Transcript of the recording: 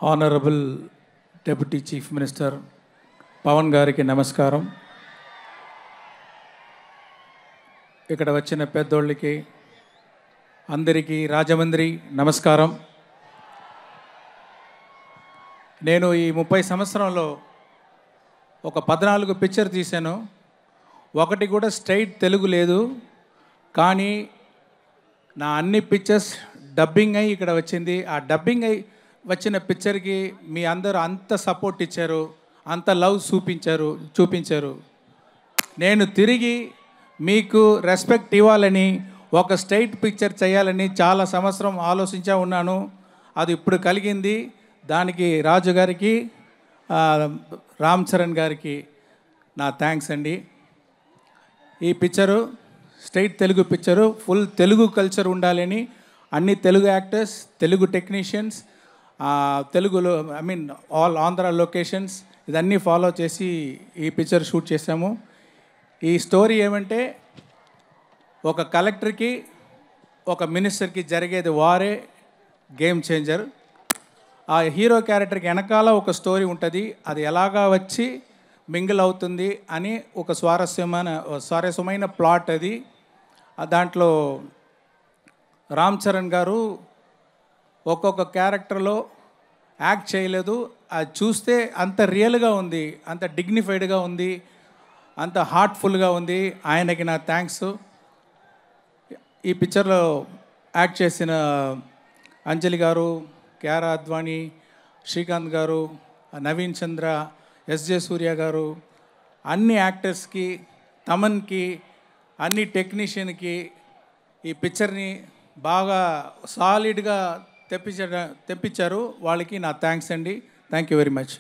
Honourable deputy chief minister Pawan గారికి నమస్కారం. ఇక్కడ వచ్చిన పెద్దోళ్ళకి అందరికీ రాజమండ్రి నమస్కారం. నేను ఈ 30 సంవత్సరంలో ఒక 14 పిక్చర్ తీశాను. ఒకటి కూడా స్ట్రైట్ తెలుగు లేదు. కానీ నా అన్ని పిక్చర్స్ డబ్బింగ్ అయ్యి ఇక్కడ వచ్చింది. ఆ డబ్బింగ్ అయ్యి వచ్చిన పిక్చర్కి మీ అందరూ అంత సపోర్ట్ ఇచ్చారు, అంత లవ్ చూపించారు. నేను తిరిగి మీకు రెస్పెక్ట్ ఇవ్వాలని ఒక స్ట్రైట్ పిక్చర్ చేయాలని చాలా సంవత్సరం ఆలోచించా ఉన్నాను. అది ఇప్పుడు కలిగింది. దానికి రాజు గారికి, రామ్ చరణ్ గారికి నా థ్యాంక్స్ అండి. ఈ picture straight Telugu picture, full Telugu culture ఉండాలని అన్ని తెలుగు యాక్టర్స్, తెలుగు టెక్నీషియన్స్, తెలుగులో ఆల్ ఆంధ్ర లొకేషన్స్ ఇదన్నీ ఫాలో చేసి ఈ పిక్చర్ షూట్ చేసాము. ఈ స్టోరీ ఏమంటే, ఒక కలెక్టర్కి ఒక మినిస్టర్కి జరిగేది వారే గేమ్ చేంజర్. ఆ హీరో క్యారెక్టర్కి వెనకాల ఒక స్టోరీ ఉంటుంది. అది ఎలాగా వచ్చి మింగిల్ అవుతుంది అని ఒక స్వారస్యమైన ప్లాట్ అది. దాంట్లో రామ్ చరణ్ గారు ఒక్కొక్క క్యారెక్టర్లో యాక్ట్ చేయలేదు. అది చూస్తే అంత రియల్గా ఉంది, అంత డిగ్నిఫైడ్గా ఉంది, అంత హార్ట్ఫుల్గా ఉంది. ఆయనకి నా థ్యాంక్స్. ఈ పిక్చర్లో యాక్ట్ చేసిన అంజలి గారు, క్యారా అద్వానీ, శ్రీకాంత్ గారు, నవీన్ చంద్ర, ఎస్జే సూర్య గారు, అన్ని యాక్టర్స్కి, తమన్కి, అన్ని టెక్నీషియన్కి ఈ పిక్చర్ని బాగా సాలిడ్గా తెప్పించారు. వాళ్ళకి నా థ్యాంక్స్ అండి. Thank you very much.